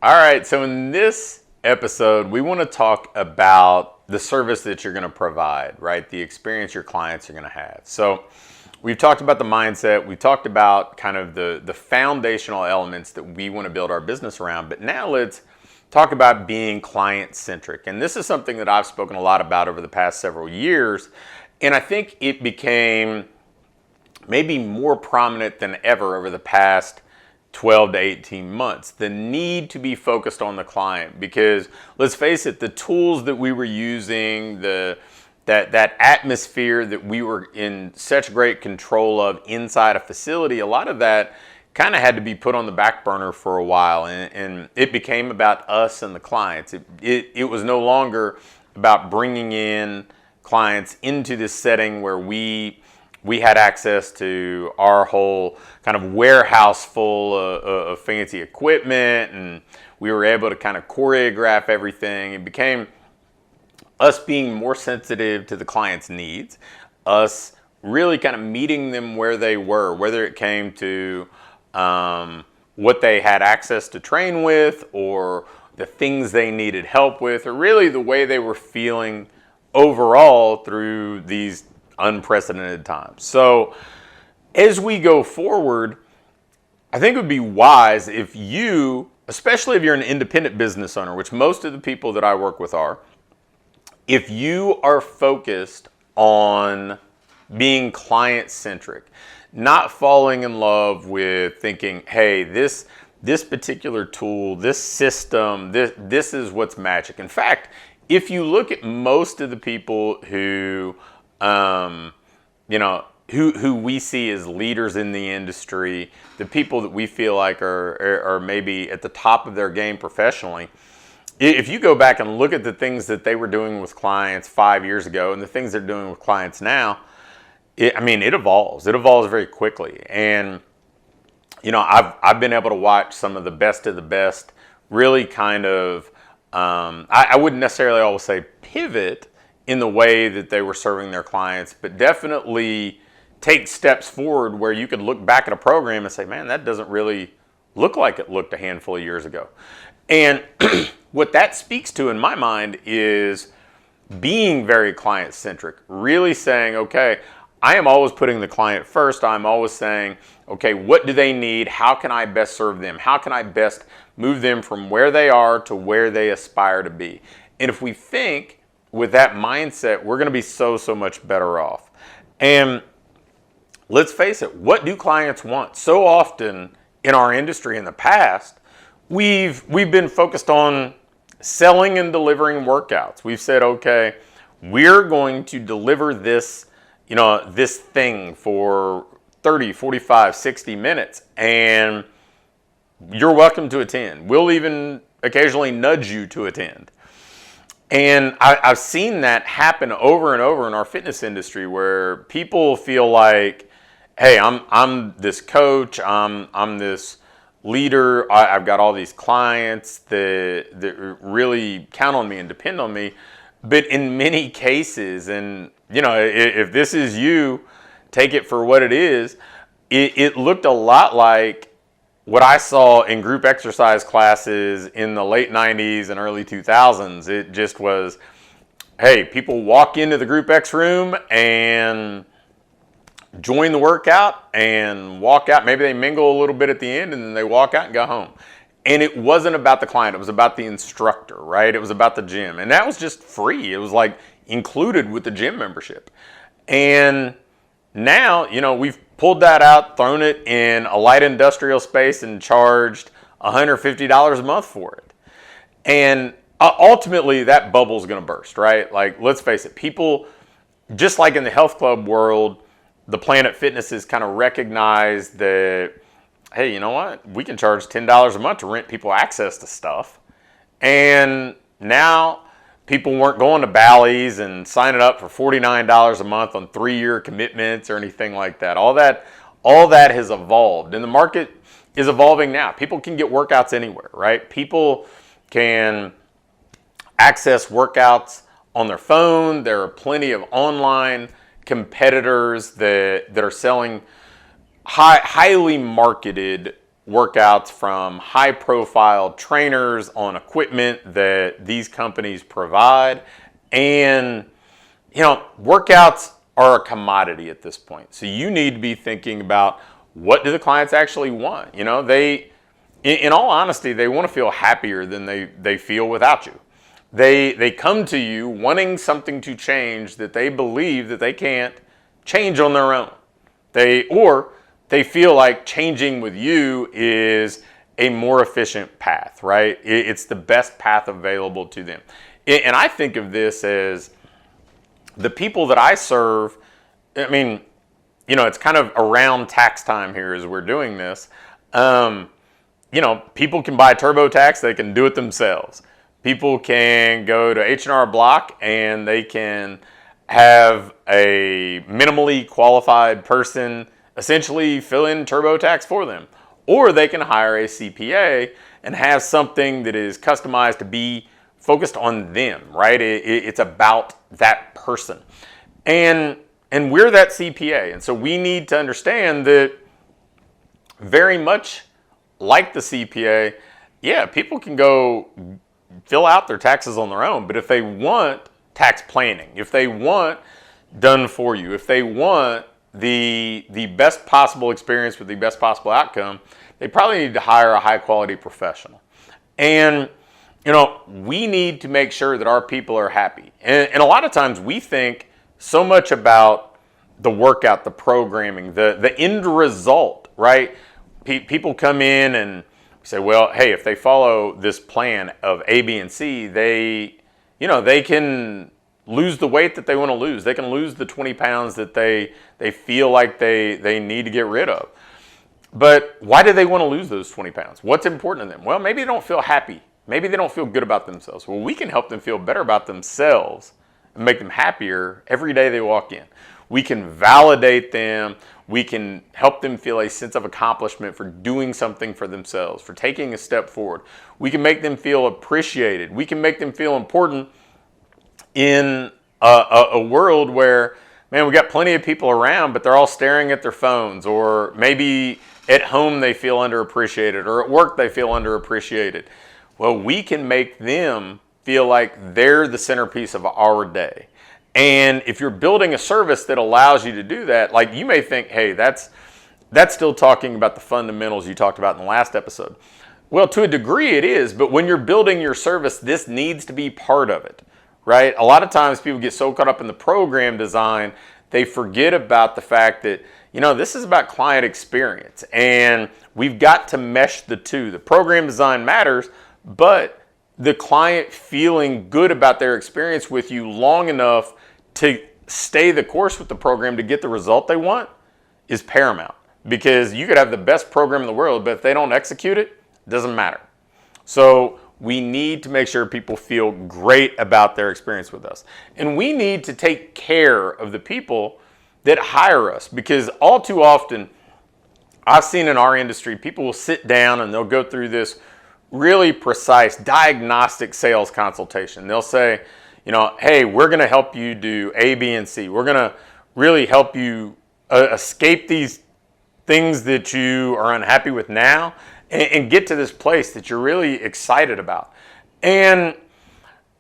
All right, so in this episode, we want to talk about the service that you're going to provide, right? The experience your clients are going to have. So we've talked about the mindset. We talked about kind of the foundational elements that we want to build our business around. But now let's talk about being client-centric. And this is something that I've spoken a lot about over the past several years. And I think it became maybe more prominent than ever over the past 12 to 18 months, the need to be focused on the client, because let's face it, the tools that we were using, that atmosphere that we were in such great control of inside a facility, a lot of that kind of had to be put on the back burner for a while, and it became about us and the clients. It was no longer about bringing in clients into this setting where we had access to our whole kind of warehouse full of fancy equipment, and we were able to kind of choreograph everything. It became us being more sensitive to the client's needs, us really kind of meeting them where they were, whether it came to what they had access to train with, or the things they needed help with, or really the way they were feeling overall through these unprecedented times. So as we go forward, I think it would be wise if you, especially if you're an independent business owner, which most of the people that I work with are, if you are focused on being client-centric, not falling in love with thinking, hey, this particular tool, this system, this is what's magic. In fact, if you look at most of the people who who we see as leaders in the industry, the people that we feel like are maybe at the top of their game professionally, if you go back and look at the things that they were doing with clients 5 years ago and the things they're doing with clients now, it evolves. It evolves very quickly. And, I've been able to watch some of the best really kind of, I wouldn't necessarily always say pivot in the way that they were serving their clients, but definitely take steps forward where you could look back at a program and say, man, that doesn't really look like it looked a handful of years ago. And what that speaks to in my mind is being very client-centric, really saying, okay, I am always putting the client first. I'm always saying, okay, what do they need? How can I best serve them? How can I best move them from where they are to where they aspire to be? And if we think with that mindset, we're going to be so much better off. And let's face it, what do clients want? So often in our industry in the past, we've been focused on selling and delivering workouts. We've said, okay, we're going to deliver this, this thing for 30, 45, 60 minutes, and you're welcome to attend. We'll even occasionally nudge you to attend. And I've seen that happen over and over in our fitness industry, where people feel like, hey, I'm this coach, I'm this leader, I've got all these clients that really count on me and depend on me. But in many cases, and if this is you, take it for what it is, it looked a lot like what I saw in group exercise classes in the late 90s and early 2000s. It just was, hey, people walk into the group X room and join the workout and walk out. Maybe they mingle a little bit at the end and then they walk out and go home. And it wasn't about the client. It was about the instructor, right? It was about the gym. And that was just free. It was like included with the gym membership. And now, we've pulled that out, thrown it in a light industrial space and charged $150 a month for it. And ultimately, that bubble's going to burst, right? Like, let's face it, people, just like in the health club world, the Planet Fitness has kind of recognized that, hey, you know what? We can charge $10 a month to rent people access to stuff. And now people weren't going to Bally's and signing up for $49 a month on 3-year commitments or anything like that. All that has evolved, and the market is evolving now. People can get workouts anywhere, right? People can access workouts on their phone. There are plenty of online competitors that are selling highly marketed workouts from high-profile trainers on equipment that these companies provide. And, workouts are a commodity at this point. So you need to be thinking about, what do the clients actually want? In all honesty, they want to feel happier than they feel without you. They come to you wanting something to change that they believe that they can't change on their own. They feel like changing with you is a more efficient path, right? It's the best path available to them. And I think of this as the people that I serve. I mean, it's kind of around tax time here as we're doing this. People can buy TurboTax, they can do it themselves. People can go to H&R Block and they can have a minimally qualified person essentially fill in TurboTax for them. Or they can hire a CPA and have something that is customized to be focused on them, right? It's about that person. And we're that CPA. And so we need to understand that very much like the CPA, people can go fill out their taxes on their own. But if they want tax planning, if they want done for you, if they want the best possible experience with the best possible outcome, they probably need to hire a high quality professional. And we need to make sure that our people are happy. And a lot of times we think so much about the workout, the programming, the end result, right? People come in and say, well, hey, if they follow this plan of A, B, and C, they can lose the weight that they want to lose. They can lose the 20 pounds that they feel like they need to get rid of. But why do they want to lose those 20 pounds? What's important to them? Well, maybe they don't feel happy. Maybe they don't feel good about themselves. Well, we can help them feel better about themselves and make them happier every day they walk in. We can validate them. We can help them feel a sense of accomplishment for doing something for themselves, for taking a step forward. We can make them feel appreciated. We can make them feel important in a world where, man, we got plenty of people around, but they're all staring at their phones, or maybe at home they feel underappreciated, or at work they feel underappreciated. Well, we can make them feel like they're the centerpiece of our day. And if you're building a service that allows you to do that, like, you may think, hey, that's still talking about the fundamentals you talked about in the last episode. Well, to a degree it is, but when you're building your service, this needs to be part of it, right? A lot of times people get so caught up in the program design, they forget about the fact that, this is about client experience, and we've got to mesh the two. The program design matters, but the client feeling good about their experience with you long enough to stay the course with the program to get the result they want is paramount. Because you could have the best program in the world, but if they don't execute it, it doesn't matter. So we need to make sure people feel great about their experience with us. And we need to take care of the people that hire us, because all too often, I've seen in our industry, people will sit down and they'll go through this really precise diagnostic sales consultation. They'll say, hey, we're going to help you do A, B, and C. We're going to really help you escape these things that you are unhappy with now and get to this place that you're really excited about. And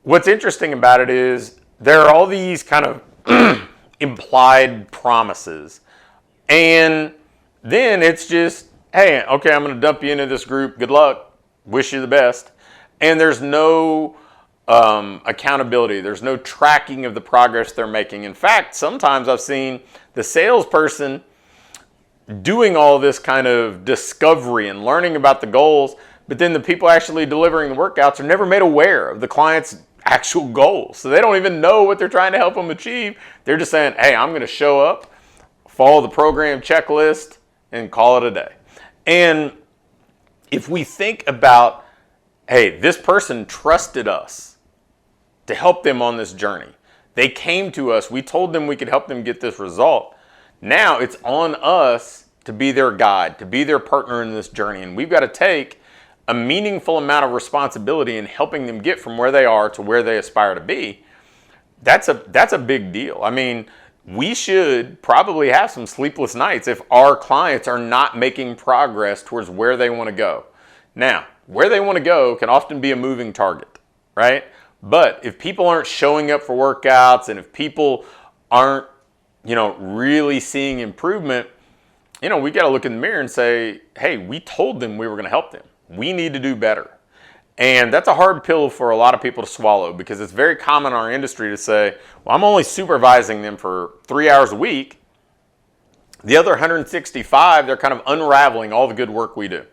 what's interesting about it is there are all these kind of implied promises. And then it's just, hey, okay, I'm going to dump you into this group. Good luck. Wish you the best. And there's no accountability. There's no tracking of the progress they're making. In fact, sometimes I've seen the salesperson doing all this kind of discovery and learning about the goals, but then the people actually delivering the workouts are never made aware of the client's actual goals. So they don't even know what they're trying to help them achieve. They're just saying, hey, I'm going to show up, follow the program checklist, and call it a day. And if we think about, hey, this person trusted us to help them on this journey. They came to us. We told them we could help them get this result. Now it's on us to be their guide, to be their partner in this journey. And we've got to take a meaningful amount of responsibility in helping them get from where they are to where they aspire to be. That's a big deal. I mean, we should probably have some sleepless nights if our clients are not making progress towards where they want to go. Now, where they want to go can often be a moving target, right? But if people aren't showing up for workouts and if people aren't, really seeing improvement, we got to look in the mirror and say, hey, we told them we were going to help them. We need to do better. And that's a hard pill for a lot of people to swallow because it's very common in our industry to say, well, I'm only supervising them for 3 hours a week. The other 165, they're kind of unraveling all the good work we do.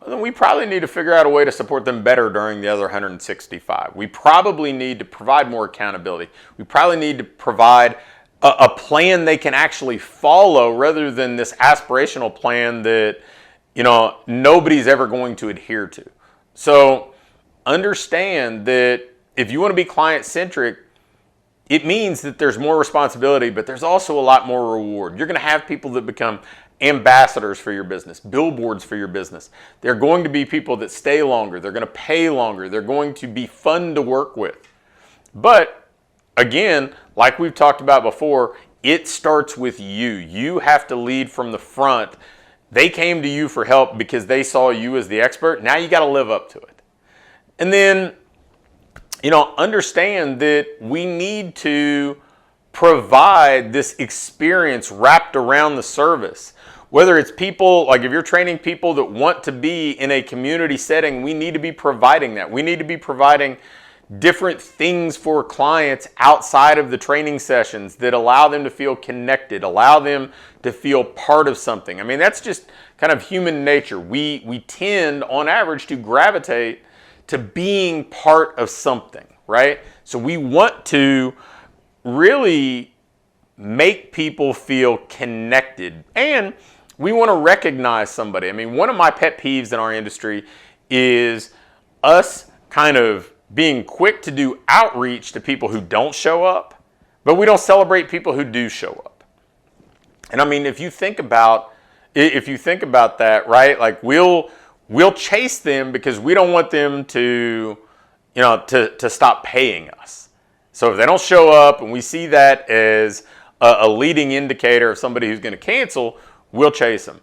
Well, then we probably need to figure out a way to support them better during the other 165. We probably need to provide more accountability. We probably need to provide a plan they can actually follow rather than this aspirational plan that, nobody's ever going to adhere to. So understand that if you want to be client-centric, it means that there's more responsibility, but there's also a lot more reward. You're going to have people that become ambassadors for your business, billboards for your business. They're going to be people that stay longer. They're going to pay longer. They're going to be fun to work with. But again, like we've talked about before, it starts with you. You have to lead from the front. They came to you for help because they saw you as the expert. Now you got to live up to it. And then, understand that we need to provide this experience wrapped around the service. Whether it's people, like if you're training people that want to be in a community setting, we need to be providing that. We need to be providing different things for clients outside of the training sessions that allow them to feel connected, allow them to feel part of something. I mean, that's just kind of human nature. We tend, on average, to gravitate to being part of something, right? So we want to really make people feel connected, and we want to recognize somebody. I mean, one of my pet peeves in our industry is us kind of being quick to do outreach to people who don't show up, but we don't celebrate people who do show up. And I mean, if you think about that, right? Like we'll chase them because we don't want them to stop paying us. So if they don't show up and we see that as a leading indicator of somebody who's going to cancel, we'll chase them.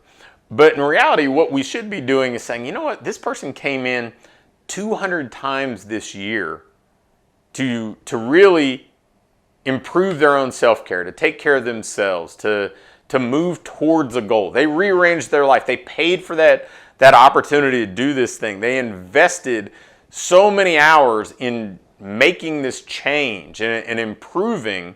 But in reality, what we should be doing is saying, you know what, this person came in 200 times this year to really improve their own self-care, to take care of themselves, to move towards a goal. They rearranged their life. They paid for that opportunity to do this thing. They invested so many hours in making this change and improving.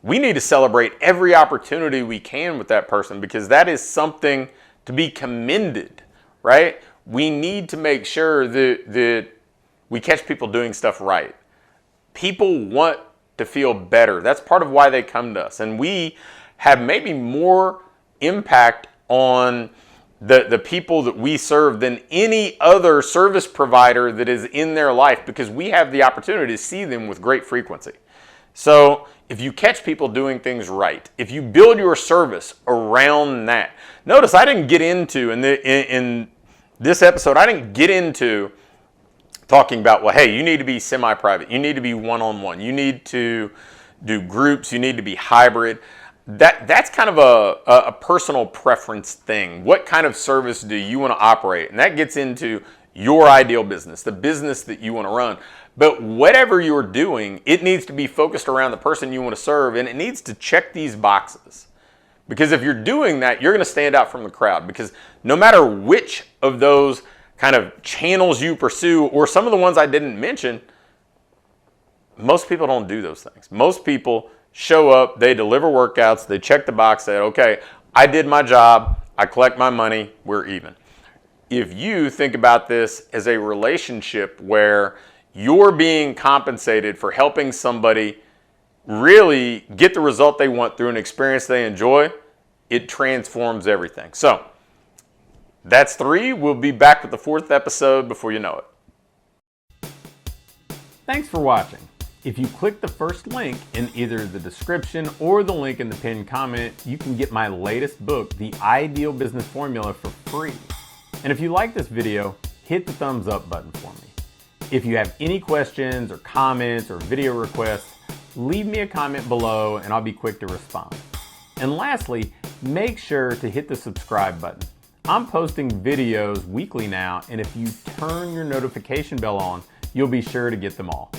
We need to celebrate every opportunity we can with that person because that is something to be commended, right? We need to make sure that we catch people doing stuff right. People want to feel better. That's part of why they come to us. And we have maybe more impact on the people that we serve than any other service provider that is in their life because we have the opportunity to see them with great frequency. So if you catch people doing things right, if you build your service around that. Notice I didn't get into, in this episode, I didn't get into talking about, well, hey, you need to be semi-private. You need to be one-on-one. You need to do groups. You need to be hybrid. That's kind of a personal preference thing. What kind of service do you want to operate? And that gets into your ideal business, the business that you want to run. But whatever you're doing, it needs to be focused around the person you want to serve, and it needs to check these boxes. Because if you're doing that, you're going to stand out from the crowd. Because no matter which of those kind of channels you pursue, or some of the ones I didn't mention, most people don't do those things. Most people show up, they deliver workouts, they check the box, say, okay, I did my job, I collect my money, we're even. If you think about this as a relationship where you're being compensated for helping somebody really get the result they want through an experience they enjoy, it transforms everything. So that's 3. We'll be back with the 4th episode before you know it. Thanks for watching. If you click the first link in either the description or the link in the pinned comment, you can get my latest book, The Ideal Business Formula, for free. And if you like this video, hit the thumbs up button for me. If you have any questions or comments or video requests, leave me a comment below and I'll be quick to respond. And lastly, make sure to hit the subscribe button. I'm posting videos weekly now, and if you turn your notification bell on, you'll be sure to get them all.